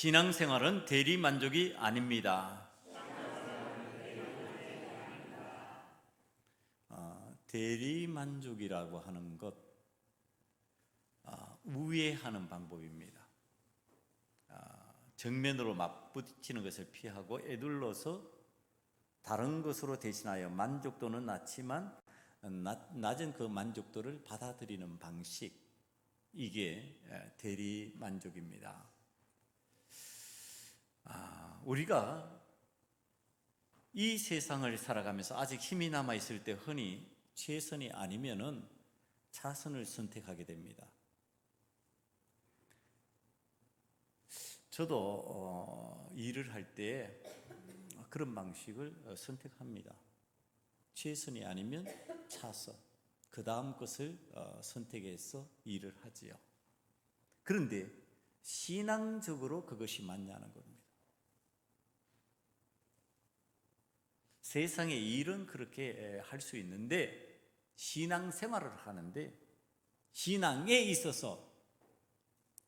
신앙생활은 대리만족이 아닙니다. 대리만족이라고 하는 것, 우회하는 방법입니다. 정면으로 맞부딪히는 것을 피하고 에둘러서 다른 것으로 대신하여 만족도는 낮지만 낮은 그 만족도를 받아들이는 방식, 이게 대리만족입니다. 우리가 이 세상을 살아가면서 아직 힘이 남아있을 때 흔히 최선이 아니면은 차선을 선택하게 됩니다. 저도 일을 할 때 그런 방식을 선택합니다. 최선이 아니면 차선, 그 다음 것을 선택해서 일을 하지요. 그런데 신앙적으로 그것이 맞냐는 겁니다. 세상의 일은 그렇게 할 수 있는데 신앙생활을 하는데 신앙에 있어서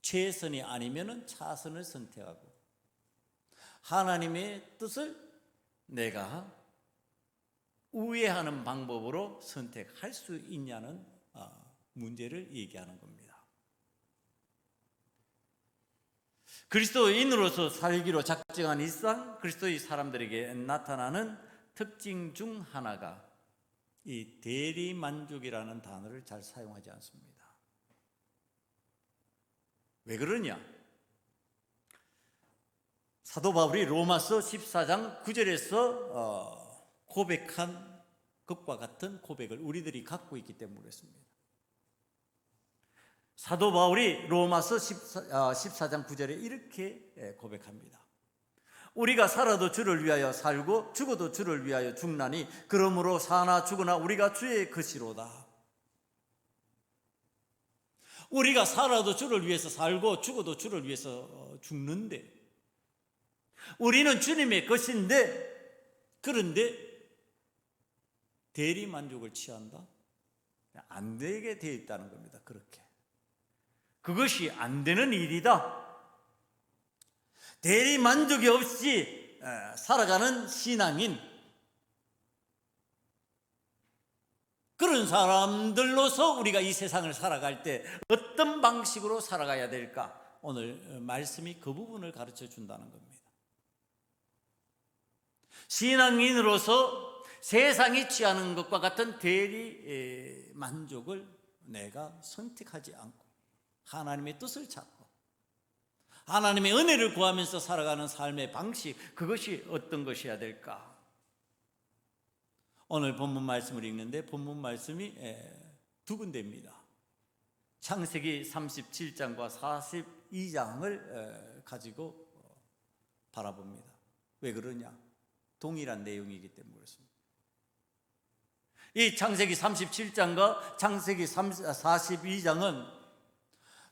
최선이 아니면 차선을 선택하고 하나님의 뜻을 내가 우회하는 방법으로 선택할 수 있냐는 문제를 얘기하는 겁니다. 그리스도인으로서 살기로 작정한 이상 그리스도의 사람들에게 나타나는 특징 중 하나가 이 대리만족이라는 단어를 잘 사용하지 않습니다. 왜 그러냐? 사도 바울이 로마서 14장 9절에서 고백한 것과 같은 고백을 우리들이 갖고 있기 때문에 그렇습니다. 사도 바울이 로마서 14장 9절에 이렇게 고백합니다. 우리가 살아도 주를 위하여 살고 죽어도 주를 위하여 죽나니 그러므로 사나 죽으나 우리가 주의 것이로다. 우리가 살아도 주를 위해서 살고 죽어도 주를 위해서 죽는데 우리는 주님의 것인데, 그런데 대리만족을 취한다? 안 되게 되어 있다는 겁니다. 그렇게 그것이 안 되는 일이다. 대리만족이 없이 살아가는 신앙인, 그런 사람들로서 우리가 이 세상을 살아갈 때 어떤 방식으로 살아가야 될까? 오늘 말씀이 그 부분을 가르쳐 준다는 겁니다. 신앙인으로서 세상이 취하는 것과 같은 대리만족을 내가 선택하지 않고 하나님의 뜻을 찾고 하나님의 은혜를 구하면서 살아가는 삶의 방식, 그것이 어떤 것이어야 될까? 오늘 본문 말씀을 읽는데 본문 말씀이 두 군데입니다. 창세기 37장과 42장을 가지고 바라봅니다. 왜 그러냐? 동일한 내용이기 때문에 그렇습니다. 이 창세기 37장과 창세기 42장은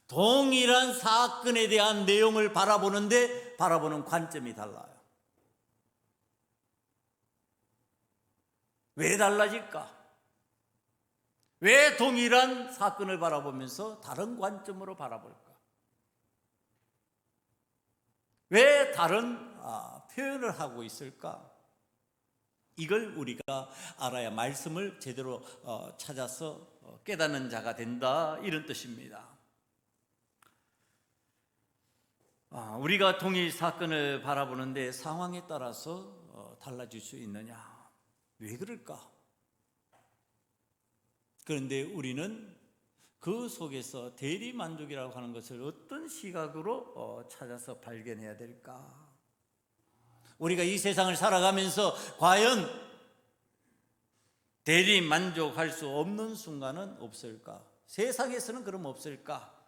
동일한 사건에 대한 내용을 바라보는데 바라보는 관점이 달라요. 왜 달라질까? 왜 동일한 사건을 바라보면서 다른 관점으로 바라볼까? 왜 다른 표현을 하고 있을까? 이걸 우리가 알아야 말씀을 제대로 찾아서 깨닫는 자가 된다, 이런 뜻입니다. 우리가 동일 사건을 바라보는데 상황에 따라서 달라질 수 있느냐? 왜 그럴까? 그런데 우리는 그 속에서 대리만족이라고 하는 것을 어떤 시각으로 찾아서 발견해야 될까? 우리가 이 세상을 살아가면서 과연 대리만족할 수 없는 순간은 없을까? 세상에서는 그럼 없을까?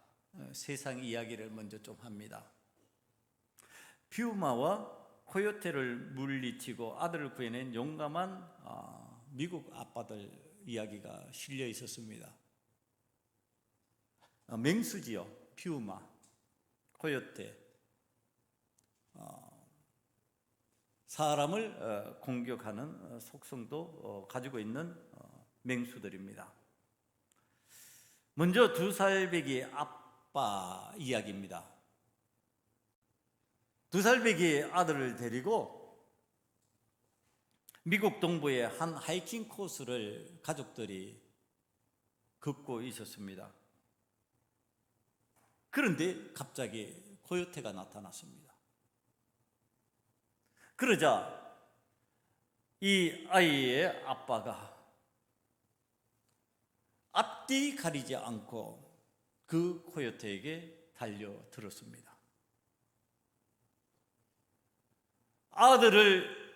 세상 이야기를 먼저 좀 합니다. 퓨마와 코요테를 물리치고 아들을 구해낸 용감한 미국 아빠들 이야기가 실려 있었습니다. 맹수지요. 퓨마, 코요테. 사람을 공격하는 속성도 가지고 있는 맹수들입니다. 먼저 2살배기 아빠 이야기입니다. 2살배기 아들을 데리고 미국 동부의 한 하이킹 코스를 가족들이 걷고 있었습니다. 그런데 갑자기 코요테가 나타났습니다. 그러자 이 아이의 아빠가 앞뒤 가리지 않고 그 코요테에게 달려들었습니다. 아들을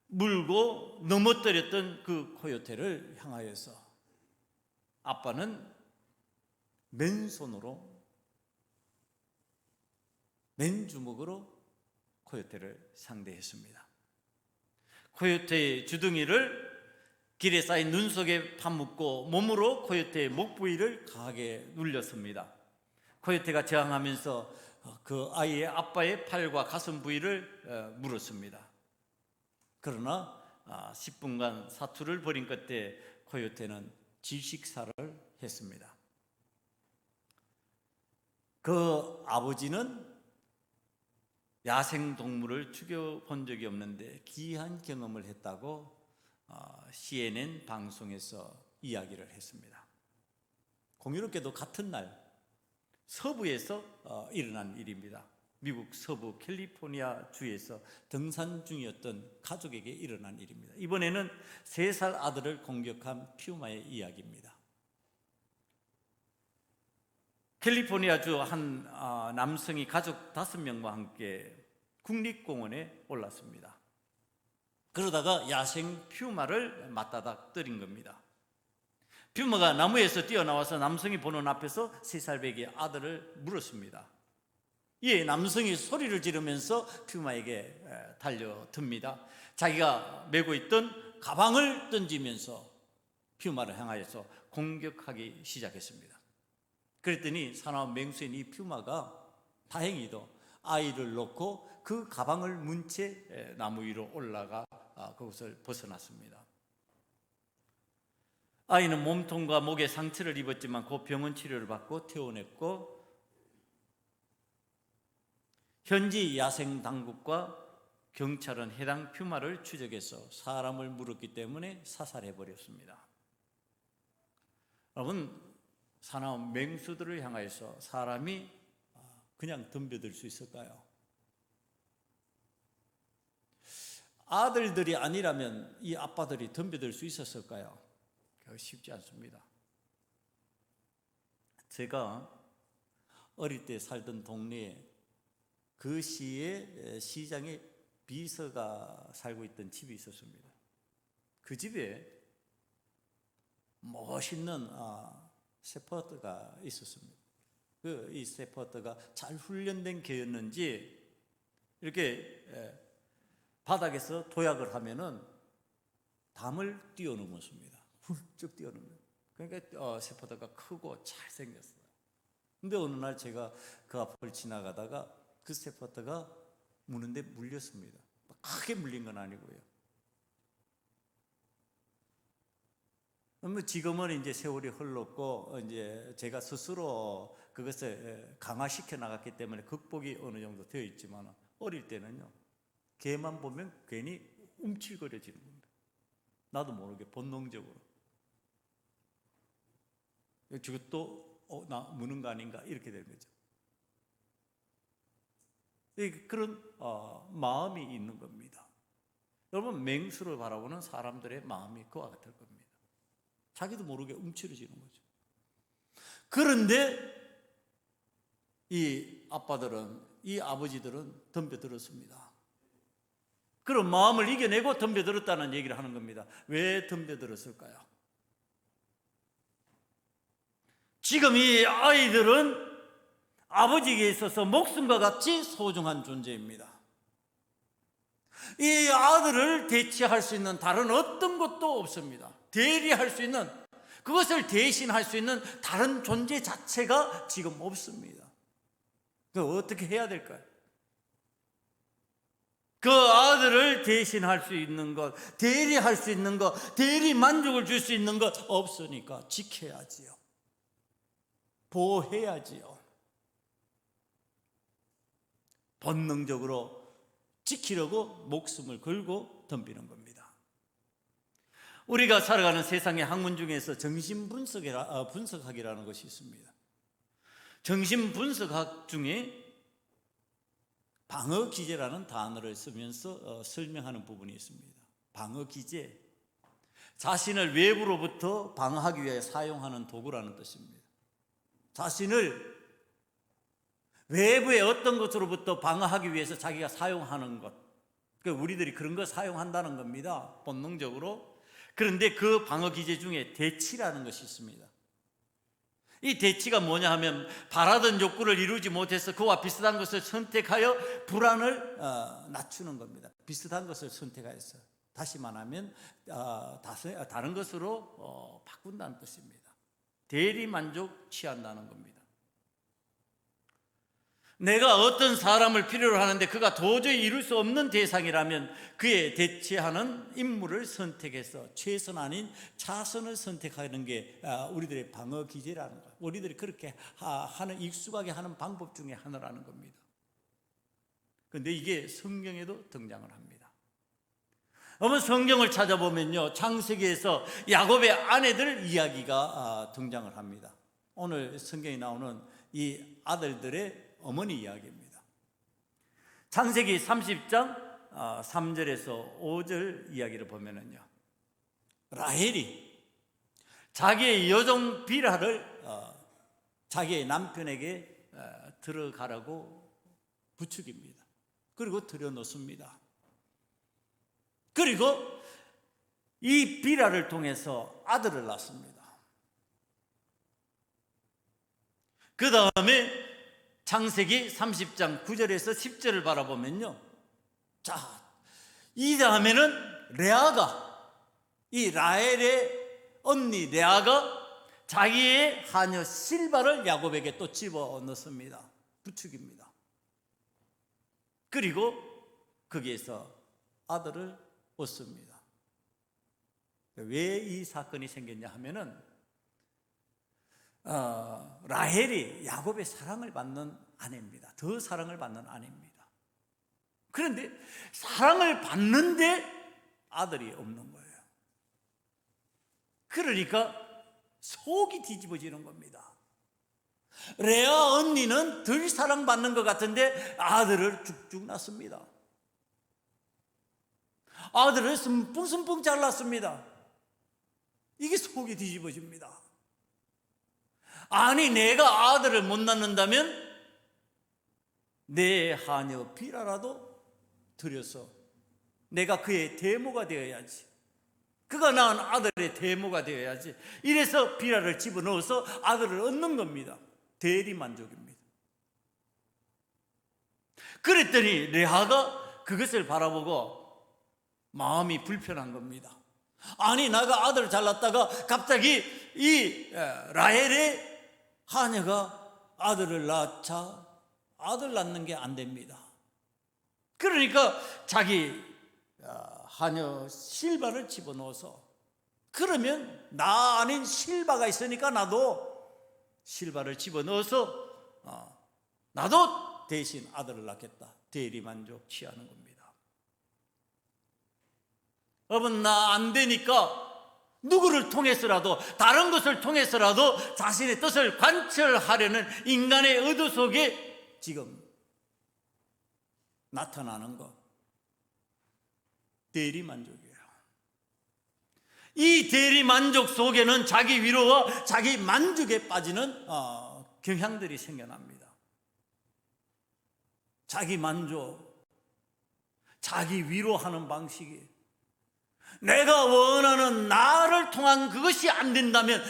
물고 넘어뜨렸던 그 코요테를 향하여서 아빠는 맨손으로 맨주먹으로 코요테를 상대했습니다. 코요테의 주둥이를 길에 쌓인 눈 속에 파묻고 몸으로 코요테의 목 부위를 강하게 눌렸습니다. 코요테가 저항하면서 그 아이의 아빠의 팔과 가슴 부위를 물었습니다. 그러나 10분간 사투를 벌인 끝에 코요테는 질식사를 했습니다. 그 아버지는 야생동물을 죽여본 적이 없는데 기이한 경험을 했다고 CNN 방송에서 이야기를 했습니다. 공교롭게도 같은 날 서부에서 일어난 일입니다. 미국 서부 캘리포니아 주에서 등산 중이었던 가족에게 일어난 일입니다. 이번에는 3살 아들을 공격한 퓨마의 이야기입니다. 캘리포니아주 한 남성이 가족 5명과 함께 국립공원에 올랐습니다. 그러다가 야생 퓨마를 맞다닥 때린 겁니다. 퓨마가 나무에서 뛰어나와서 남성이 보는 앞에서 3살배기 아들을 물었습니다. 이에 남성이 소리를 지르면서 퓨마에게 달려듭니다. 자기가 메고 있던 가방을 던지면서 퓨마를 향하여서 공격하기 시작했습니다. 그랬더니 사나운 맹수인 이 퓨마가 다행히도 아이를 놓고 그 가방을 문 채 나무 위로 올라가 그곳을 벗어났습니다. 아이는 몸통과 목에 상처를 입었지만 곧 병원 치료를 받고 퇴원했고, 현지 야생 당국과 경찰은 해당 퓨마를 추적해서 사람을 물었기 때문에 사살해 버렸습니다. 여러분, 사나운 맹수들을 향해서 사람이 그냥 덤벼들 수 있을까요? 아들들이 아니라면 이 아빠들이 덤벼들 수 있었을까요? 쉽지 않습니다. 제가 어릴 때 살던 동네에 그 시에 시장에 비서가 살고 있던 집이 있었습니다. 그 집에 멋있는 세퍼드가 있었습니다. 이 세퍼드가 잘 훈련된 개였는지 이렇게 바닥에서 도약을 하면은 담을 뛰어넘었습니다. 훌쩍 뛰어넘어요. 그러니까 세퍼드가 크고 잘생겼어요. 근데 어느 날 제가 그 앞을 지나가다가 그 세퍼드가 무는데 물렸습니다. 크게 물린 건 아니고요. 지금은 이제 세월이 흘렀고 이제 제가 스스로 그것을 강화시켜 나갔기 때문에 극복이 어느 정도 되어 있지만, 어릴 때는요, 개만 보면 괜히 움찔거려지는 겁니다. 나도 모르게 본능적으로. 저것도 나 무는 거 아닌가 이렇게 되는 거죠. 그런 마음이 있는 겁니다. 여러분, 맹수를 바라보는 사람들의 마음이 그와 같을 겁니다. 자기도 모르게 움츠러지는 거죠. 그런데 이 아빠들은, 이 아버지들은 덤벼들었습니다. 그런 마음을 이겨내고 덤벼들었다는 얘기를 하는 겁니다. 왜 덤벼들었을까요? 지금 이 아이들은 아버지에게 있어서 목숨과 같이 소중한 존재입니다. 이 아들을 대체할 수 있는 다른 어떤 것도 없습니다. 대리할 수 있는, 그것을 대신할 수 있는 다른 존재 자체가 지금 없습니다. 그럼 어떻게 해야 될까요? 그 아들을 대신할 수 있는 것, 대리할 수 있는 것, 대리 만족을 줄 수 있는 것 없으니까 지켜야지요. 보호해야지요. 본능적으로 지키려고 목숨을 걸고 덤비는 겁니다. 우리가 살아가는 세상의 학문 중에서 분석학이라는 것이 있습니다. 정신분석학 중에 방어기제라는 단어를 쓰면서 설명하는 부분이 있습니다. 방어기제, 자신을 외부로부터 방어하기 위해 사용하는 도구라는 뜻입니다. 자신을 외부의 어떤 것으로부터 방어하기 위해서 자기가 사용하는 것, 우리들이 그런 거 사용한다는 겁니다, 본능적으로. 그런데 그 방어기제 중에 대치라는 것이 있습니다. 이 대치가 뭐냐 하면, 바라던 욕구를 이루지 못해서 그와 비슷한 것을 선택하여 불안을 낮추는 겁니다. 비슷한 것을 선택하여서, 다시 말하면 다른 것으로 바꾼다는 뜻입니다. 대리만족 취한다는 겁니다. 내가 어떤 사람을 필요로 하는데 그가 도저히 이룰 수 없는 대상이라면 그에 대체하는 인물을 선택해서 최선 아닌 차선을 선택하는 게 우리들의 방어 기제라는 거예요. 우리들이 그렇게 하는, 익숙하게 하는 방법 중에 하나라는 겁니다. 그런데 이게 성경에도 등장을 합니다. 여러분, 성경을 찾아보면요, 창세기에서 야곱의 아내들 이야기가 등장을 합니다. 오늘 성경에 나오는 이 아들들의 어머니 이야기입니다. 창세기 30장 3절에서 5절 이야기를 보면은요, 라헬이 자기의 여종 비라를 자기의 남편에게 들어가라고 부추깁니다. 그리고 들여놓습니다. 그리고 이 비라를 통해서 아들을 낳습니다. 그 다음에 창세기 30장 9절에서 10절을 바라보면요, 자, 이 다음에는 레아가, 이 라헬의 언니 레아가 자기의 하녀 실바를 야곱에게 또 집어넣습니다. 부추깁니다. 그리고 거기에서 아들을 얻습니다. 왜 이 사건이 생겼냐 하면은, 라헬이 야곱의 사랑을 받는 아내입니다. 더 사랑을 받는 아내입니다. 그런데 사랑을 받는데 아들이 없는 거예요. 그러니까 속이 뒤집어지는 겁니다. 레아 언니는 덜 사랑받는 것 같은데 아들을 쭉쭉 낳습니다. 아들을 숨풍숨풍 잘랐습니다. 이게 속이 뒤집어집니다. 아니, 내가 아들을 못 낳는다면 내 하녀 비라라도 들여서 내가 그의 대모가 되어야지, 그가 낳은 아들의 대모가 되어야지. 이래서 비라를 집어넣어서 아들을 얻는 겁니다. 대리만족입니다. 그랬더니 레아가 그것을 바라보고 마음이 불편한 겁니다. 아니, 내가 아들을 잘났다가 갑자기 이 라헬의 하녀가 아들을 낳자 아들 낳는 게 안 됩니다. 그러니까 자기 하녀 실바를 집어넣어서, 그러면 나 아닌 실바가 있으니까 나도 실바를 집어넣어서 나도 대신 아들을 낳겠다. 대리만족 취하는 겁니다. 여러분, 나 안 되니까 누구를 통해서라도, 다른 것을 통해서라도 자신의 뜻을 관철하려는 인간의 의도 속에 지금 나타나는 것, 대리만족이에요. 이 대리만족 속에는 자기 위로와 자기 만족에 빠지는 경향들이 생겨납니다. 자기 만족, 자기 위로하는 방식이, 내가 원하는 나를 통한 그것이 안 된다면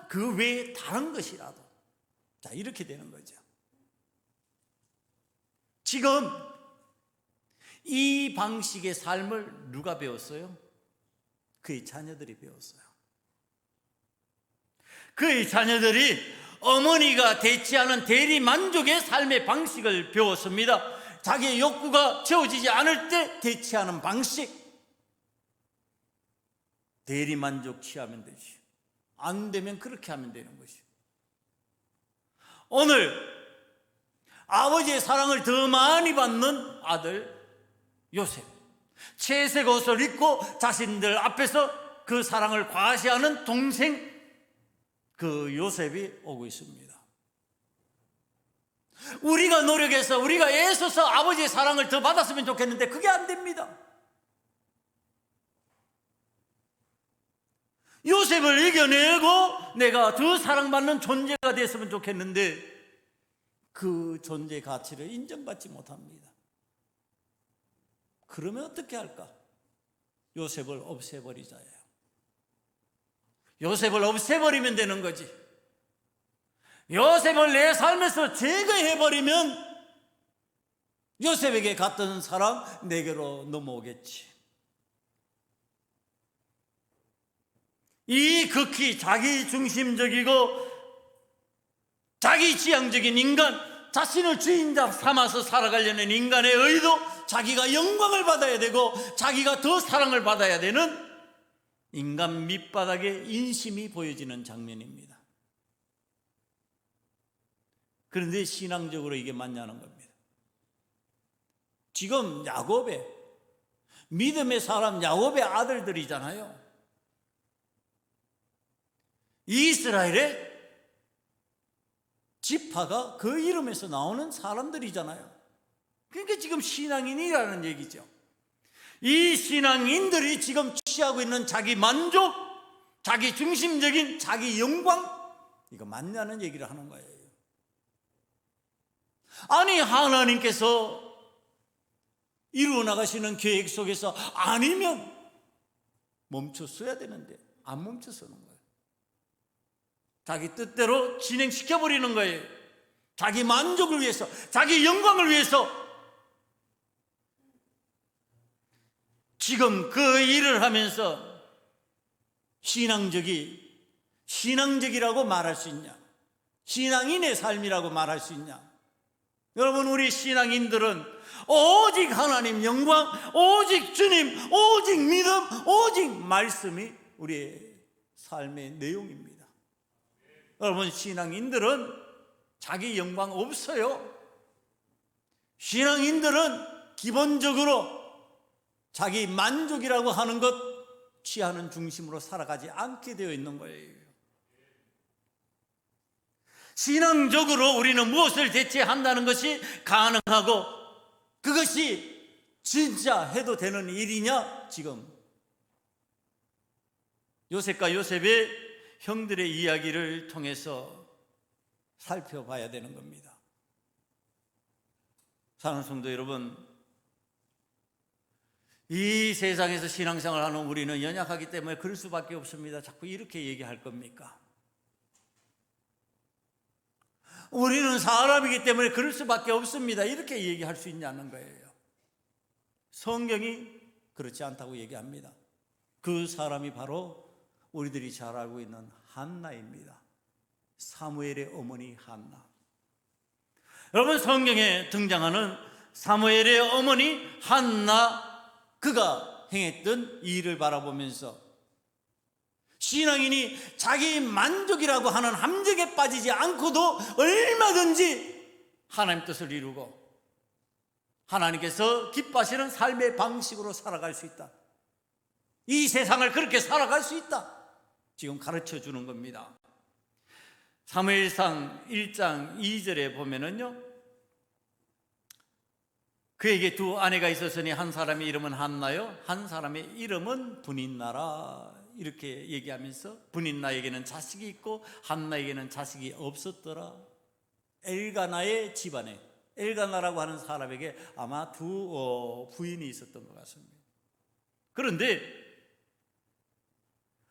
그 외에 다른 것이라도, 자, 이렇게 되는 거죠. 지금 이 방식의 삶을 누가 배웠어요? 그의 자녀들이 배웠어요. 그의 자녀들이 어머니가 대치하는 대리만족의 삶의 방식을 배웠습니다. 자기의 욕구가 채워지지 않을 때 대치하는 방식, 대리만족 취하면 되지, 안 되면 그렇게 하면 되는 것이. 오늘 아버지의 사랑을 더 많이 받는 아들 요셉, 채색 옷을 입고 자신들 앞에서 그 사랑을 과시하는 동생 그 요셉이 오고 있습니다. 우리가 노력해서 우리가 애써서 아버지의 사랑을 더 받았으면 좋겠는데 그게 안 됩니다. 요셉을 이겨내고 내가 더 사랑받는 존재가 됐으면 좋겠는데 그 존재의 가치를 인정받지 못합니다. 그러면 어떻게 할까? 요셉을 없애버리자예요. 요셉을 없애버리면 되는 거지. 요셉을 내 삶에서 제거해버리면 요셉에게 갔던 사랑 내게로 넘어오겠지. 이 극히 자기중심적이고 자기지향적인 인간, 자신을 주인자 삼아서 살아가려는 인간의 의도, 자기가 영광을 받아야 되고 자기가 더 사랑을 받아야 되는 인간 밑바닥에 인심이 보여지는 장면입니다. 그런데 신앙적으로 이게 맞냐는 겁니다. 지금 야곱의 믿음의 사람, 야곱의 아들들이잖아요. 이스라엘의 지파가 그 이름에서 나오는 사람들이잖아요. 그러니까 지금 신앙인이라는 얘기죠. 이 신앙인들이 지금 취하고 있는 자기 만족, 자기 중심적인 자기 영광, 이거 맞냐는 얘기를 하는 거예요. 아니, 하나님께서 이루어 나가시는 계획 속에서 아니면 멈췄어야 되는데 안 멈춰서는 거예요. 자기 뜻대로 진행시켜버리는 거예요. 자기 만족을 위해서, 자기 영광을 위해서. 지금 그 일을 하면서 신앙적이라고 말할 수 있냐? 신앙인의 삶이라고 말할 수 있냐? 여러분, 우리 신앙인들은 오직 하나님 영광, 오직 주님, 오직 믿음, 오직 말씀이 우리의 삶의 내용입니다. 여러분, 신앙인들은 자기 영광 없어요. 신앙인들은 기본적으로 자기 만족이라고 하는 것 취하는 중심으로 살아가지 않게 되어 있는 거예요. 신앙적으로 우리는 무엇을 대체한다는 것이 가능하고 그것이 진짜 해도 되는 일이냐? 지금 요셉과 요셉의 형들의 이야기를 통해서 살펴봐야 되는 겁니다. 사랑하는 성도 여러분, 이 세상에서 신앙생활을 하는 우리는 연약하기 때문에 그럴 수밖에 없습니다. 자꾸 이렇게 얘기할 겁니까? 우리는 사람이기 때문에 그럴 수밖에 없습니다. 이렇게 얘기할 수 있냐는 거예요. 성경이 그렇지 않다고 얘기합니다. 그 사람이 바로 우리들이 잘 알고 있는 한나입니다. 사무엘의 어머니 한나. 여러분, 성경에 등장하는 사무엘의 어머니 한나, 그가 행했던 일을 바라보면서 신앙인이 자기 만족이라고 하는 함정에 빠지지 않고도 얼마든지 하나님 뜻을 이루고 하나님께서 기뻐하시는 삶의 방식으로 살아갈 수 있다. 이 세상을 그렇게 살아갈 수 있다. 지금 가르쳐 주는 겁니다. 사무엘상 1장 2절에 보면은요, 그에게 두 아내가 있었으니 한 사람의 이름은 한나요, 한 사람의 이름은 분인나라. 이렇게 얘기하면서 분인나에게는 자식이 있고 한나에게는 자식이 없었더라. 엘가나의 집안에, 엘가나라고 하는 사람에게 아마 두 부인이 있었던 것 같습니다. 그런데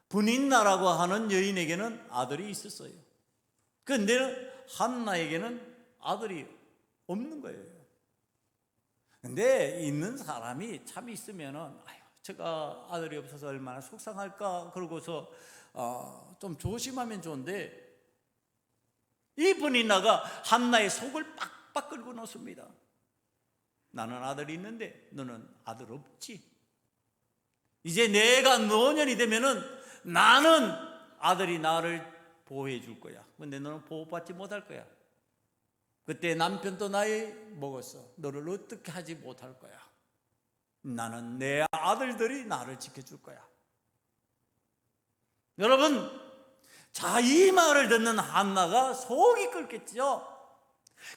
분인나라고 하는 여인에게는 아들이 있었어요. 그런데 한나에게는 아들이 없는 거예요. 근데 있는 사람이 참 있으면은, 아유, 제가 아들이 없어서 얼마나 속상할까, 그러고서 좀 조심하면 좋은데, 이 분인나가 한나의 속을 빡빡 긁고 놓습니다. 나는 아들이 있는데 너는 아들 없지. 이제 내가 노년이 되면은 나는 아들이 나를 보호해 줄 거야. 근데 너는 보호받지 못할 거야. 그때 남편도 나이 먹었어. 너를 어떻게 하지 못할 거야. 나는 내 아들들이 나를 지켜줄 거야. 여러분, 자, 이 말을 듣는 한나가 속이 끓겠지요.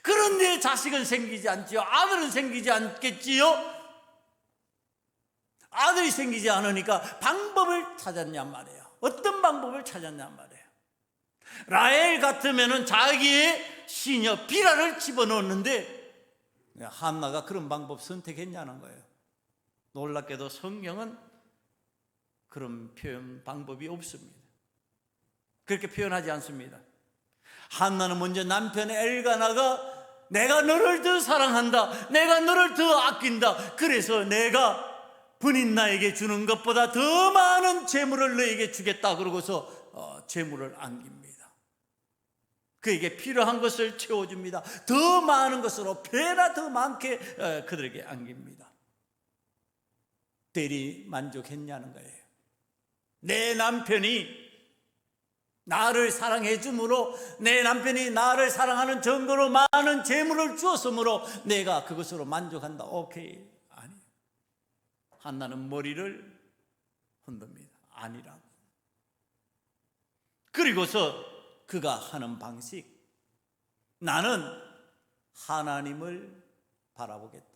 그런데 자식은 생기지 않지요. 아들은 생기지 않겠지요. 아들이 생기지 않으니까 방법을 찾았냔 말이에요. 어떤 방법을 찾았냔 말이에요. 라헬 같으면은 자기의 시녀 비라를 집어넣었는데 한나가 그런 방법 선택했냐는 거예요. 놀랍게도 성경은 그런 표현 방법이 없습니다. 그렇게 표현하지 않습니다. 한나는 먼저 남편 엘가나가 내가 너를 더 사랑한다, 내가 너를 더 아낀다, 그래서 내가 분인 나에게 주는 것보다 더 많은 재물을 너에게 주겠다 그러고서 재물을 안깁니다. 그에게 필요한 것을 채워줍니다. 더 많은 것으로 배나 더 많게 그들에게 안깁니다. 대리 만족했냐는 거예요. 내 남편이 나를 사랑해 주므로, 내 남편이 나를 사랑하는 정도로 많은 재물을 주었으므로 내가 그것으로 만족한다. 오케이. 아니, 한나는 머리를 흔듭니다. 아니라고. 그리고서 그가 하는 방식, 나는 하나님을 바라보겠다.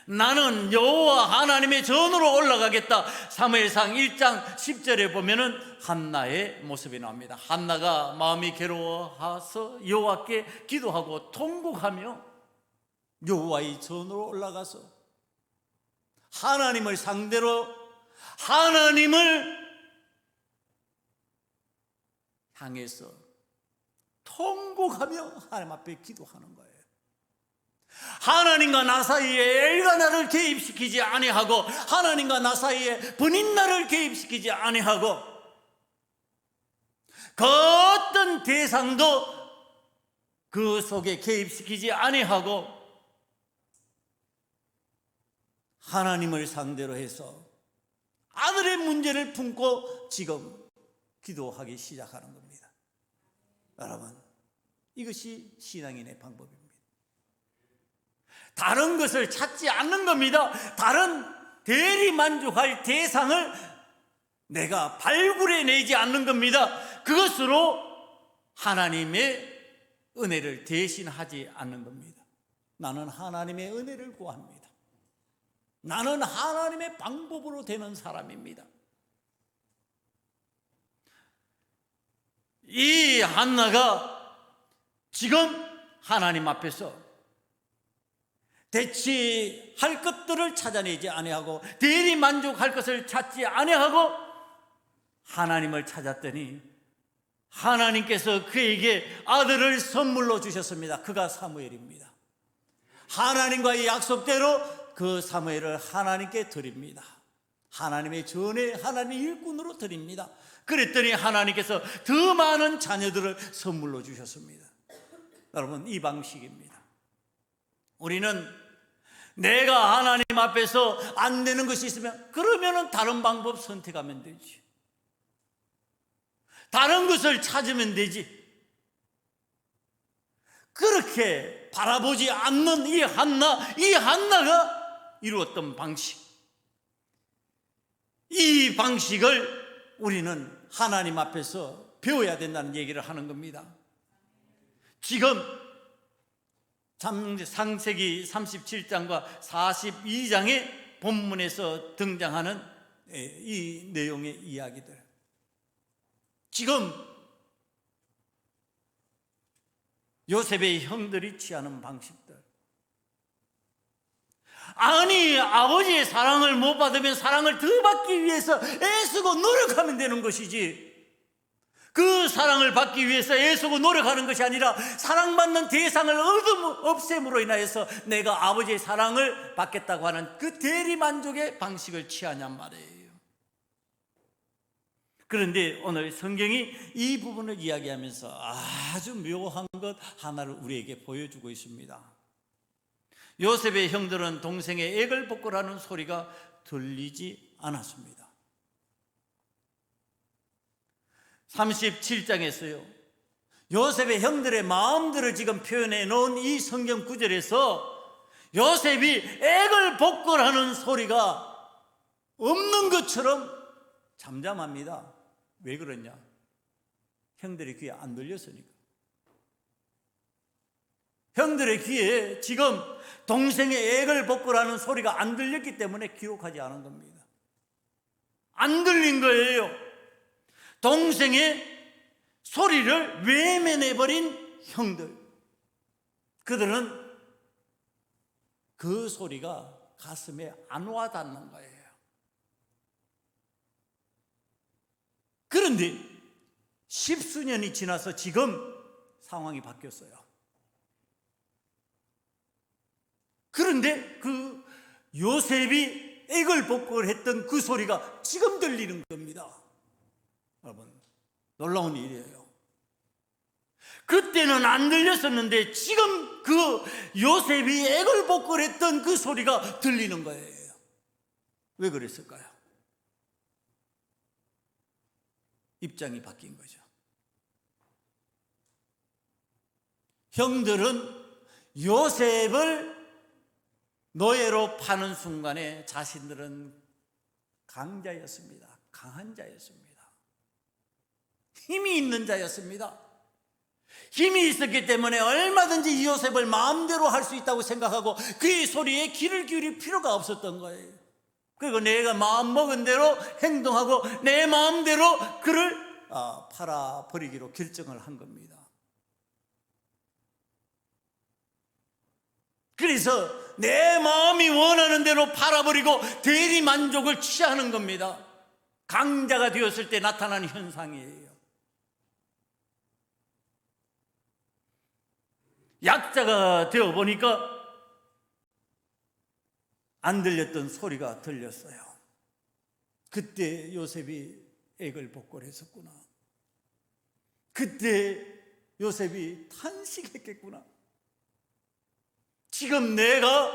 나는 여호와 하나님의 전으로 올라가겠다. 사무엘상 1장 10절에 보면은 한나의 모습이 나옵니다. 한나가 마음이 괴로워서 여호와께 기도하고 통곡하며 여호와의 전으로 올라가서 하나님을 상대로 하나님을 향해서 통곡하며 하나님 앞에 기도하는 거예요. 하나님과 나 사이에 엘가나를 개입시키지 아니하고, 하나님과 나 사이에 분인나를 개입시키지 아니하고, 그 어떤 대상도 그 속에 개입시키지 아니하고 하나님을 상대로 해서 아들의 문제를 품고 지금 기도하기 시작하는 겁니다. 여러분, 이것이 신앙인의 방법입니다. 다른 것을 찾지 않는 겁니다. 다른 대리 만족할 대상을 내가 발굴해내지 않는 겁니다. 그것으로 하나님의 은혜를 대신하지 않는 겁니다. 나는 하나님의 은혜를 구합니다. 나는 하나님의 방법으로 되는 사람입니다. 이 한나가 지금 하나님 앞에서 대치할 것들을 찾아내지 아니하고 대리 만족할 것을 찾지 아니하고 하나님을 찾았더니 하나님께서 그에게 아들을 선물로 주셨습니다. 그가 사무엘입니다. 하나님과의 약속대로 그 사무엘을 하나님께 드립니다. 하나님의 전에 하나님의 일꾼으로 드립니다. 그랬더니 하나님께서 더 많은 자녀들을 선물로 주셨습니다. 여러분, 이 방식입니다. 우리는 내가 하나님 앞에서 안 되는 것이 있으면 그러면은 다른 방법 선택하면 되지. 다른 것을 찾으면 되지. 그렇게 바라보지 않는 이 한나가 이루었던 방식, 이 방식을 우리는 하나님 앞에서 배워야 된다는 얘기를 하는 겁니다. 지금 창세기 37장과 42장의 본문에서 등장하는 이 내용의 이야기들, 지금 요셉의 형들이 취하는 방식들, 아니 아버지의 사랑을 못 받으면 사랑을 더 받기 위해서 애쓰고 노력하면 되는 것이지, 그 사랑을 받기 위해서 애쓰고 노력하는 것이 아니라 사랑받는 대상을 없앰으로 인하여서 내가 아버지의 사랑을 받겠다고 하는 그 대리만족의 방식을 취하냔 말이에요. 그런데 오늘 성경이 이 부분을 이야기하면서 아주 묘한 것 하나를 우리에게 보여주고 있습니다. 요셉의 형들은 동생의 액을 벗고라는 소리가 들리지 않았습니다. 37장에서요 요셉의 형들의 마음들을 지금 표현해 놓은 이 성경 구절에서 요셉이 액을 복걸하는 소리가 없는 것처럼 잠잠합니다. 왜 그러냐? 형들의 귀에 안 들렸으니까. 형들의 귀에 지금 동생의 액을 복걸하는 소리가 안 들렸기 때문에 기록하지 않은 겁니다. 안 들린 거예요. 동생의 소리를 외면해버린 형들, 그들은 그 소리가 가슴에 안 와닿는 거예요. 그런데 십수년이 지나서 지금 상황이 바뀌었어요. 그런데 그 요셉이 액을 복걸했던 그 소리가 지금 들리는 겁니다. 여러분, 놀라운 일이에요. 그때는 안 들렸었는데 지금 그 요셉이 액을 복걸했던 그 소리가 들리는 거예요. 왜 그랬을까요? 입장이 바뀐 거죠. 형들은 요셉을 노예로 파는 순간에 자신들은 강자였습니다. 강한 자였습니다. 힘이 있는 자였습니다. 힘이 있었기 때문에 얼마든지 요셉을 마음대로 할 수 있다고 생각하고 그의 소리에 귀를 기울일 필요가 없었던 거예요. 그리고 내가 마음 먹은 대로 행동하고 내 마음대로 그를 팔아버리기로 결정을 한 겁니다. 그래서 내 마음이 원하는 대로 팔아버리고 대리 만족을 취하는 겁니다. 강자가 되었을 때 나타나는 현상이에요. 약자가 되어보니까 안 들렸던 소리가 들렸어요. 그때 요셉이 액을 복걸했었구나. 그때 요셉이 탄식했겠구나. 지금 내가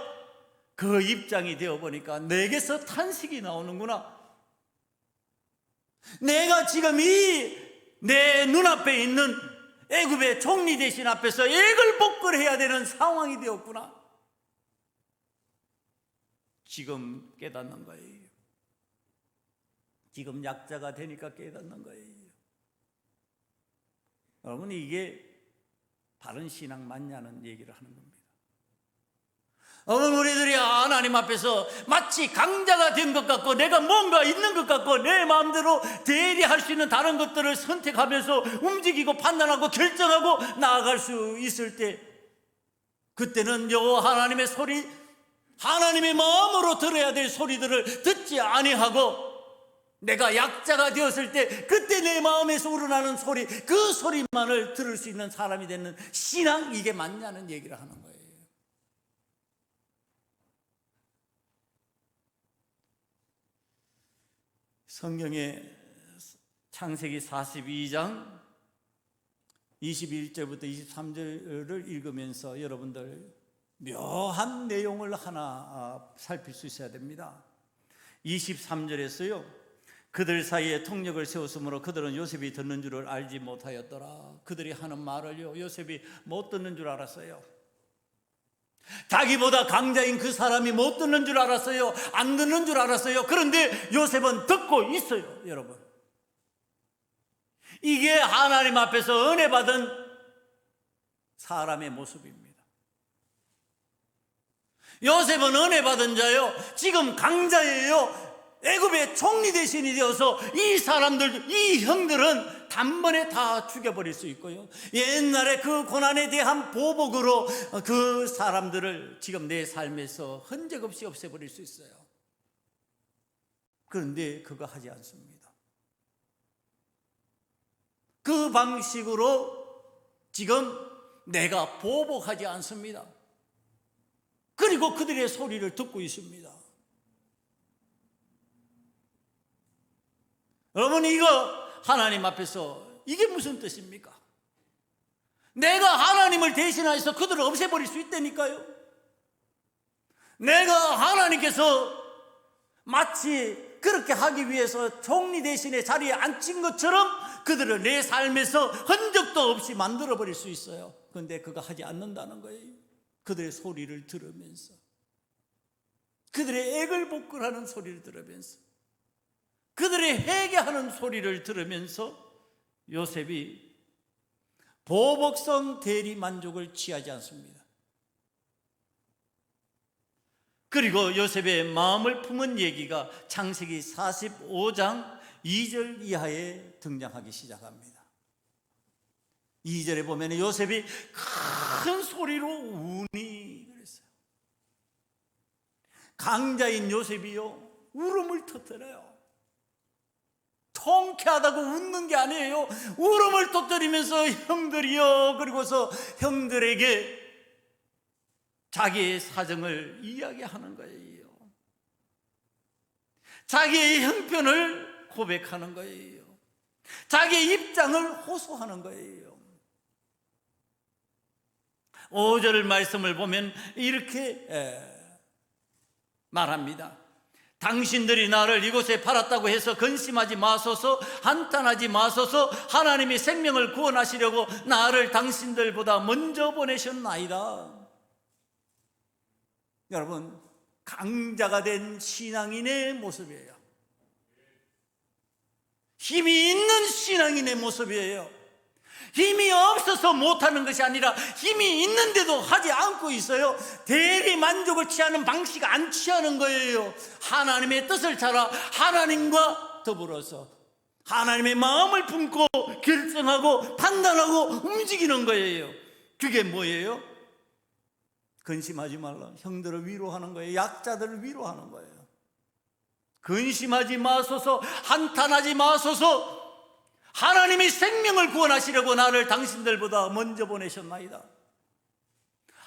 그 입장이 되어보니까 내게서 탄식이 나오는구나. 내가 지금 이 내 눈앞에 있는 애굽의 총리 대신 앞에서 액을 복걸해야 되는 상황이 되었구나. 지금 깨닫는 거예요. 지금 약자가 되니까 깨닫는 거예요. 여러분, 이게 바른 신앙 맞냐는 얘기를 하는 겁니다. 우리들이 하나님 앞에서 마치 강자가 된 것 같고 내가 뭔가 있는 것 같고 내 마음대로 대리할 수 있는 다른 것들을 선택하면서 움직이고 판단하고 결정하고 나아갈 수 있을 때, 그때는 여호와 하나님의 소리, 하나님의 마음으로 들어야 될 소리들을 듣지 아니하고 내가 약자가 되었을 때 그때 내 마음에서 우러나는 소리, 그 소리만을 들을 수 있는 사람이 되는 신앙, 이게 맞냐는 얘기를 하는 거예요. 성경의 창세기 42장 21절부터 23절을 읽으면서 여러분들 묘한 내용을 하나 살필 수 있어야 됩니다. 23절에서요, 그들 사이에 통력을 세웠으므로 그들은 요셉이 듣는 줄을 알지 못하였더라. 그들이 하는 말을요, 요셉이 못 듣는 줄 알았어요. 자기보다 강자인 그 사람이 못 듣는 줄 알았어요. 안 듣는 줄 알았어요. 그런데 요셉은 듣고 있어요. 여러분, 이게 하나님 앞에서 은혜 받은 사람의 모습입니다. 요셉은 은혜 받은 자요, 지금 강자예요. 애굽의 총리 대신이 되어서 이 사람들, 이 형들은 단번에 다 죽여버릴 수 있고요, 옛날에 그 고난에 대한 보복으로 그 사람들을 지금 내 삶에서 흔적 없이 없애버릴 수 있어요. 그런데 그거 하지 않습니다. 그 방식으로 지금 내가 보복하지 않습니다. 그리고 그들의 소리를 듣고 있습니다. 여러분, 이거 하나님 앞에서 이게 무슨 뜻입니까? 내가 하나님을 대신해서 그들을 없애버릴 수 있다니까요. 내가 하나님께서 마치 그렇게 하기 위해서 총리 대신에 자리에 앉힌 것처럼 그들을 내 삶에서 흔적도 없이 만들어버릴 수 있어요. 그런데 그거 하지 않는다는 거예요. 그들의 소리를 들으면서, 그들의 애걸복걸하는 소리를 들으면서, 그들의 회개하는 소리를 들으면서 요셉이 보복성 대리만족을 취하지 않습니다. 그리고 요셉의 마음을 품은 얘기가 창세기 45장 2절 이하에 등장하기 시작합니다. 2절에 보면 요셉이 큰 소리로 우니 그랬어요. 강자인 요셉이요, 울음을 터뜨려요. 통쾌하다고 웃는 게 아니에요. 울음을 터뜨리면서 형들이요, 그리고서 형들에게 자기의 사정을 이야기하는 거예요. 자기의 형편을 고백하는 거예요. 자기의 입장을 호소하는 거예요. 5절 말씀을 보면 이렇게 말합니다. 당신들이 나를 이곳에 팔았다고 해서 근심하지 마소서, 한탄하지 마소서. 하나님이 생명을 구원하시려고 나를 당신들보다 먼저 보내셨나이다. 여러분, 강자가 된 신앙인의 모습이에요. 힘이 있는 신앙인의 모습이에요. 힘이 없어서 못하는 것이 아니라 힘이 있는데도 하지 않고 있어요. 대리 만족을 취하는 방식 안 취하는 거예요. 하나님의 뜻을 따라 하나님과 더불어서 하나님의 마음을 품고 결정하고 판단하고 움직이는 거예요. 그게 뭐예요? 근심하지 말라. 형들을 위로하는 거예요. 약자들을 위로하는 거예요. 근심하지 마소서, 한탄하지 마소서. 하나님이 생명을 구원하시려고 나를 당신들보다 먼저 보내셨나이다.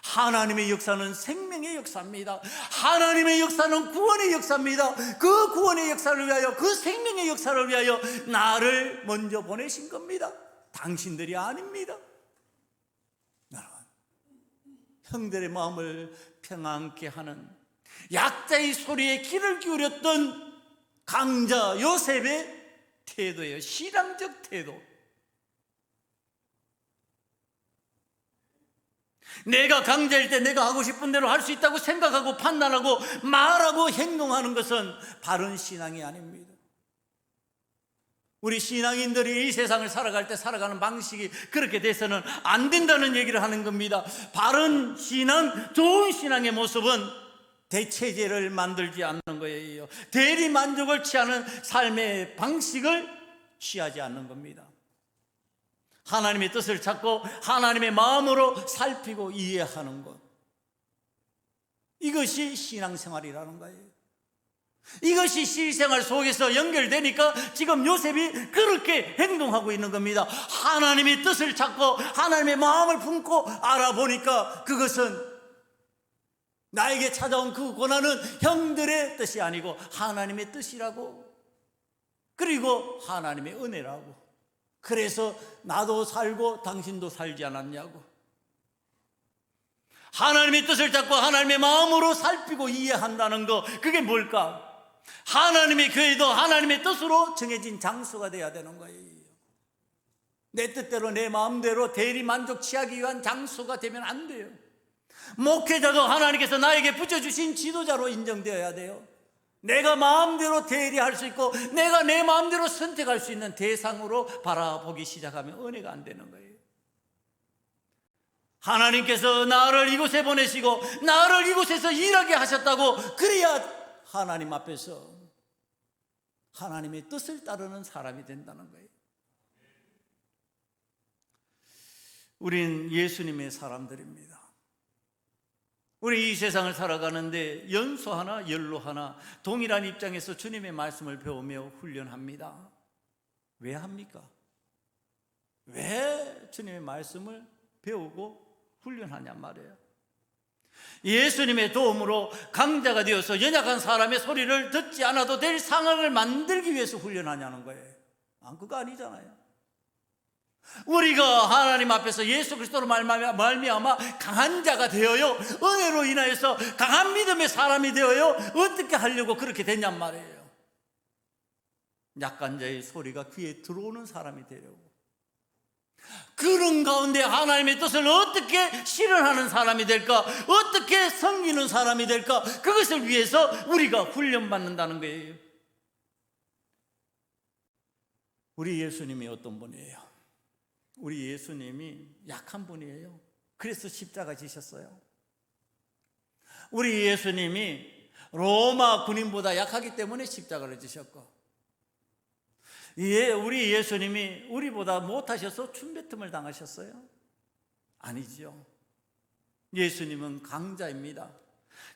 하나님의 역사는 생명의 역사입니다. 하나님의 역사는 구원의 역사입니다. 그 구원의 역사를 위하여, 그 생명의 역사를 위하여 나를 먼저 보내신 겁니다. 당신들이 아닙니다. 형들의 마음을 평안케 하는 약자의 소리에 귀를 기울였던 강자 요셉의 태도예요. 신앙적 태도. 내가 강자일 때 내가 하고 싶은 대로 할 수 있다고 생각하고 판단하고 말하고 행동하는 것은 바른 신앙이 아닙니다. 우리 신앙인들이 이 세상을 살아갈 때 살아가는 방식이 그렇게 돼서는 안 된다는 얘기를 하는 겁니다. 바른 신앙, 좋은 신앙의 모습은 대체제를 만들지 않는 거예요. 대리만족을 취하는 삶의 방식을 취하지 않는 겁니다. 하나님의 뜻을 찾고 하나님의 마음으로 살피고 이해하는 것, 이것이 신앙생활이라는 거예요. 이것이 실생활 속에서 연결되니까 지금 요셉이 그렇게 행동하고 있는 겁니다. 하나님의 뜻을 찾고 하나님의 마음을 품고 알아보니까 그것은 나에게 찾아온 그 고난은 형들의 뜻이 아니고 하나님의 뜻이라고, 그리고 하나님의 은혜라고. 그래서 나도 살고 당신도 살지 않았냐고. 하나님의 뜻을 찾고 하나님의 마음으로 살피고 이해한다는 거, 그게 뭘까? 하나님의 교회도 하나님의 뜻으로 정해진 장소가 돼야 되는 거예요. 내 뜻대로 내 마음대로 대리만족 취하기 위한 장소가 되면 안 돼요. 목회자도 하나님께서 나에게 붙여주신 지도자로 인정되어야 돼요. 내가 마음대로 대리할 수 있고 내가 내 마음대로 선택할 수 있는 대상으로 바라보기 시작하면 은혜가 안 되는 거예요. 하나님께서 나를 이곳에 보내시고 나를 이곳에서 일하게 하셨다고, 그래야 하나님 앞에서 하나님의 뜻을 따르는 사람이 된다는 거예요. 우린 예수님의 사람들입니다. 우리 이 세상을 살아가는데 연소 하나 연로 하나 동일한 입장에서 주님의 말씀을 배우며 훈련합니다. 왜 합니까? 왜 주님의 말씀을 배우고 훈련하냔 말이에요. 예수님의 도움으로 강자가 되어서 연약한 사람의 소리를 듣지 않아도 될 상황을 만들기 위해서 훈련하냐는 거예요. 그거 아니잖아요. 우리가 하나님 앞에서 예수 그리스도로 말미암아 강한 자가 되어요, 은혜로 인하여서 강한 믿음의 사람이 되어요, 어떻게 하려고 그렇게 됐냔 말이에요. 약한 자의 소리가 귀에 들어오는 사람이 되려고, 그런 가운데 하나님의 뜻을 어떻게 실현하는 사람이 될까, 어떻게 섬기는 사람이 될까, 그것을 위해서 우리가 훈련받는다는 거예요. 우리 예수님이 어떤 분이에요? 우리 예수님이 약한 분이에요. 그래서 십자가 지셨어요. 우리 예수님이 로마 군인보다 약하기 때문에 십자가를 지셨고, 우리 예수님이 우리보다 못하셔서 춤뱉음을 당하셨어요? 아니죠. 예수님은 강자입니다.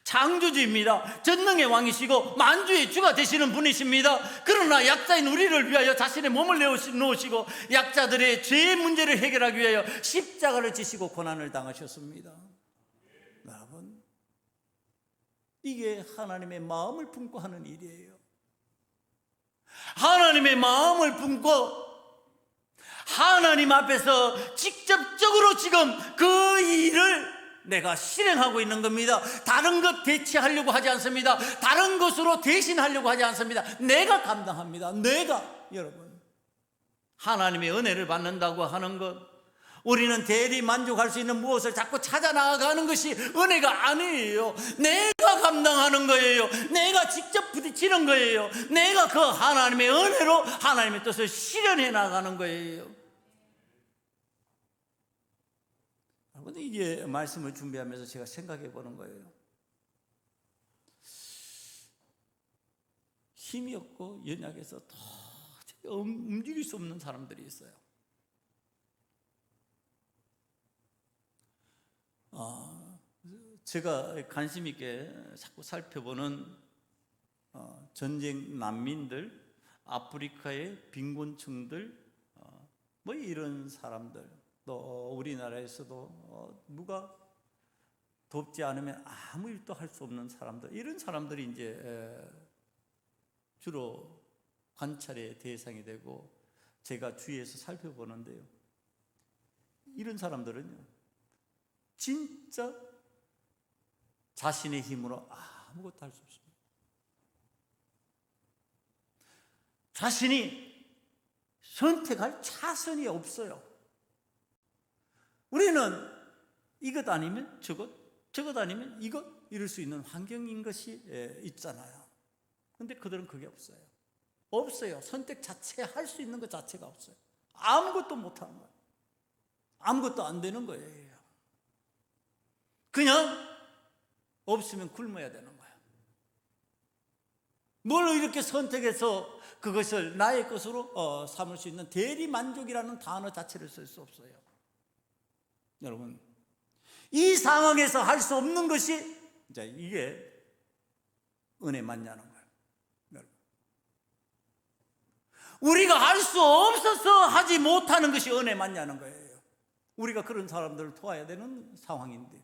창조주입니다. 전능의 왕이시고 만주의 주가 되시는 분이십니다. 그러나 약자인 우리를 위하여 자신의 몸을 내어놓으시고 약자들의 죄의 문제를 해결하기 위하여 십자가를 지시고 고난을 당하셨습니다. 여러분, 이게 하나님의 마음을 품고 하는 일이에요. 하나님의 마음을 품고 하나님 앞에서 직접적으로 지금 그 일을 내가 실행하고 있는 겁니다. 다른 것 대체하려고 하지 않습니다. 다른 것으로 대신하려고 하지 않습니다. 내가 감당합니다. 내가. 여러분, 하나님의 은혜를 받는다고 하는 것, 우리는 대리 만족할 수 있는 무엇을 자꾸 찾아 나아가는 것이 은혜가 아니에요. 내가 감당하는 거예요. 내가 직접 부딪히는 거예요. 내가 그 하나님의 은혜로 하나님의 뜻을 실현해 나가는 거예요. 여러분, 이게 말씀을 준비하면서 제가 생각해 보는 거예요. 힘이 없고 연약해서 도저히 움직일 수 없는 사람들이 있어요. 제가 관심 있게 자꾸 살펴보는 전쟁 난민들, 아프리카의 빈곤층들, 뭐 이런 사람들, 또 우리나라에서도 누가 돕지 않으면 아무 일도 할 수 없는 사람들, 이런 사람들이 이제 주로 관찰의 대상이 되고 제가 주위에서 살펴보는데요. 이런 사람들은요, 진짜 자신의 힘으로 아무것도 할 수 없습니다. 자신이 선택할 차선이 없어요. 우리는 이것 아니면 저것, 저것 아니면 이것, 이럴 수 있는 환경인 것이 있잖아요. 근데 그들은 그게 없어요. 없어요. 선택 자체 할 수 있는 것 자체가 없어요. 아무것도 못하는 거예요. 아무것도 안 되는 거예요. 그냥 없으면 굶어야 되는 거예요. 뭘 이렇게 선택해서 그것을 나의 것으로 삼을 수 있는 대리만족이라는 단어 자체를 쓸 수 없어요. 여러분, 이 상황에서 할 수 없는 것이 이제 이게 은혜 맞냐는 거예요. 여러분, 우리가 할 수 없어서 하지 못하는 것이 은혜 맞냐는 거예요. 우리가 그런 사람들을 도와야 되는 상황인데,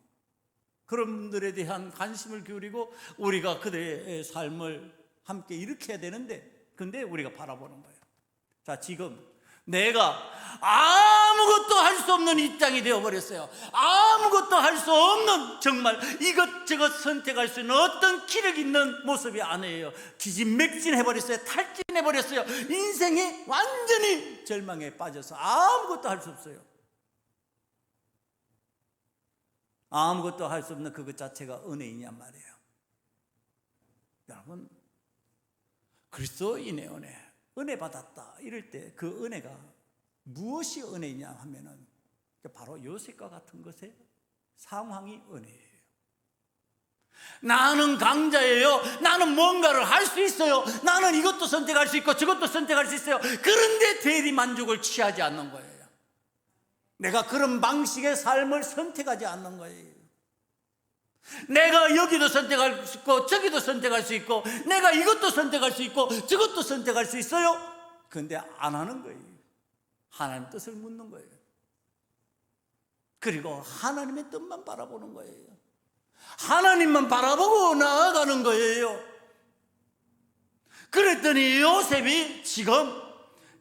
그런 분들에 대한 관심을 기울이고 우리가 그들의 삶을 함께 일으켜야 되는데, 근데 우리가 바라보는 거예요. 자, 지금 내가 아무것도 할 수 없는 입장이 되어버렸어요. 아무것도 할 수 없는, 정말 이것저것 선택할 수 있는 어떤 기력 있는 모습이 아니에요. 기진맥진해버렸어요. 탈진해버렸어요. 인생이 완전히 절망에 빠져서 아무것도 할 수 없어요. 아무것도 할 수 없는 그것 자체가 은혜이냔 말이에요. 여러분, 그리스도인의 은혜 받았다 이럴 때 그 은혜가 무엇이 은혜이냐 하면은 바로 요셉과 같은 것의 상황이 은혜예요. 나는 강자예요. 나는 뭔가를 할 수 있어요. 나는 이것도 선택할 수 있고 저것도 선택할 수 있어요. 그런데 대리 만족을 취하지 않는 거예요. 내가 그런 방식의 삶을 선택하지 않는 거예요. 내가 여기도 선택할 수 있고 저기도 선택할 수 있고 내가 이것도 선택할 수 있고 저것도 선택할 수 있어요. 그런데 안 하는 거예요. 하나님 뜻을 묻는 거예요. 그리고 하나님의 뜻만 바라보는 거예요. 하나님만 바라보고 나아가는 거예요. 그랬더니 요셉이 지금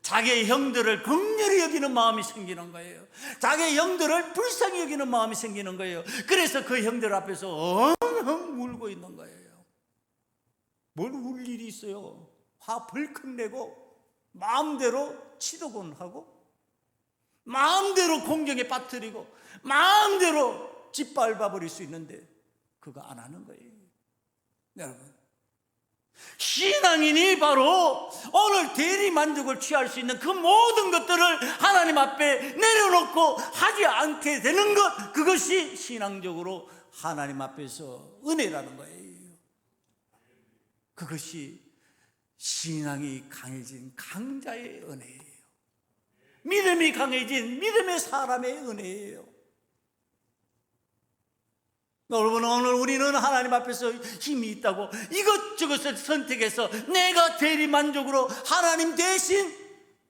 자기의 형들을 긍휼히 여기는 마음이 생기는 거예요. 자기의 형들을 불쌍히 여기는 마음이 생기는 거예요. 그래서 그 형들 앞에서 엉엉 울고 있는 거예요. 뭘 울 일이 있어요? 화 벌컥 내고 마음대로 치도곤하고 마음대로 공경에 빠뜨리고 마음대로 짓밟아 버릴 수 있는데 그거 안 하는 거예요. 여러분, 신앙인이 바로 오늘 대리만족을 취할 수 있는 그 모든 것들을 하나님 앞에 내려놓고 하지 않게 되는 것, 그것이 신앙적으로 하나님 앞에서 은혜라는 거예요. 그것이 신앙이 강해진 강자의 은혜예요. 믿음이 강해진 믿음의 사람의 은혜예요. 여러분, 오늘 우리는 하나님 앞에서 힘이 있다고 이것저것을 선택해서 내가 대리만족으로 하나님 대신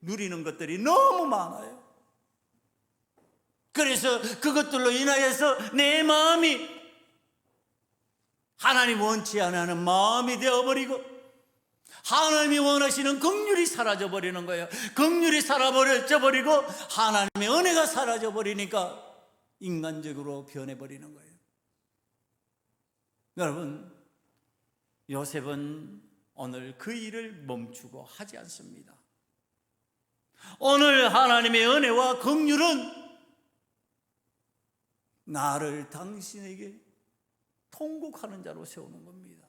누리는 것들이 너무 많아요. 그래서 그것들로 인하여서 내 마음이 하나님 원치 않는 마음이 되어버리고 하나님이 원하시는 긍휼이 사라져버리는 거예요. 긍휼이 사라져버리고 하나님의 은혜가 사라져버리니까 인간적으로 변해버리는 거예요. 여러분, 요셉은 오늘 그 일을 멈추고 하지 않습니다. 오늘 하나님의 은혜와 긍휼은 나를 당신에게 통곡하는 자로 세우는 겁니다.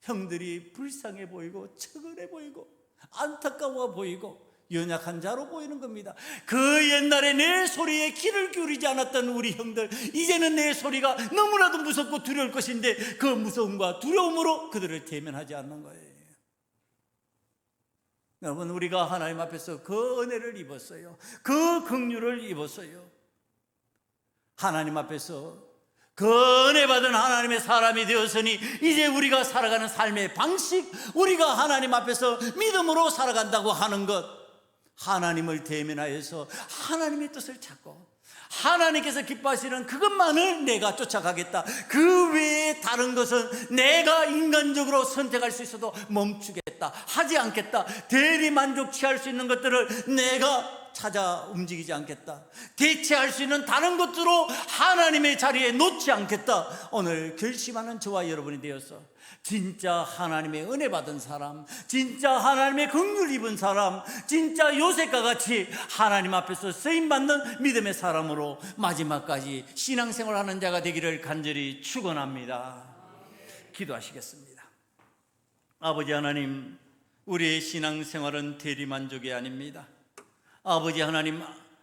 형들이 불쌍해 보이고 처근해 보이고 안타까워 보이고 연약한 자로 보이는 겁니다. 그 옛날에 내 소리에 귀를 기울이지 않았던 우리 형들, 이제는 내 소리가 너무나도 무섭고 두려울 것인데 그 무서움과 두려움으로 그들을 대면하지 않는 거예요. 여러분, 우리가 하나님 앞에서 그 은혜를 입었어요. 그 긍휼을 입었어요. 하나님 앞에서 그 은혜 받은 하나님의 사람이 되었으니 이제 우리가 살아가는 삶의 방식, 우리가 하나님 앞에서 믿음으로 살아간다고 하는 것, 하나님을 대면하여서 하나님의 뜻을 찾고 하나님께서 기뻐하시는 그것만을 내가 쫓아가겠다. 그 외에 다른 것은 내가 인간적으로 선택할 수 있어도 멈추겠다, 하지 않겠다. 대리만족 취할 수 있는 것들을 내가 찾아 움직이지 않겠다. 대체할 수 있는 다른 것들로 하나님의 자리에 놓지 않겠다. 오늘 결심하는 저와 여러분이 되어서 진짜 하나님의 은혜 받은 사람, 진짜 하나님의 긍휼 입은 사람, 진짜 요셉과 같이 하나님 앞에서 쓰임받는 믿음의 사람으로 마지막까지 신앙생활하는 자가 되기를 간절히 축원합니다. 기도하시겠습니다. 아버지 하나님, 우리의 신앙생활은 대리만족이 아닙니다. 아버지 하나님,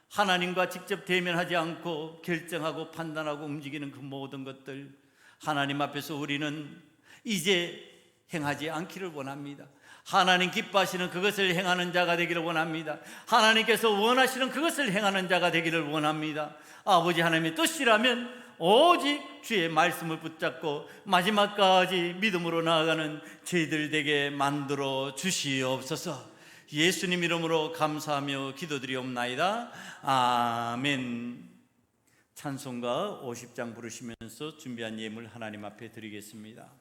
하나님과 직접 대면하지 않고 결정하고 판단하고 움직이는 그 모든 것들, 하나님 앞에서 우리는 이제 행하지 않기를 원합니다. 하나님 기뻐하시는 그것을 행하는 자가 되기를 원합니다. 하나님께서 원하시는 그것을 행하는 자가 되기를 원합니다. 아버지 하나님의 뜻이라면 오직 주의 말씀을 붙잡고 마지막까지 믿음으로 나아가는 저희들 되게 만들어 주시옵소서. 예수님 이름으로 감사하며 기도드리옵나이다. 아멘. 찬송가 50장 부르시면서 준비한 예물 하나님 앞에 드리겠습니다.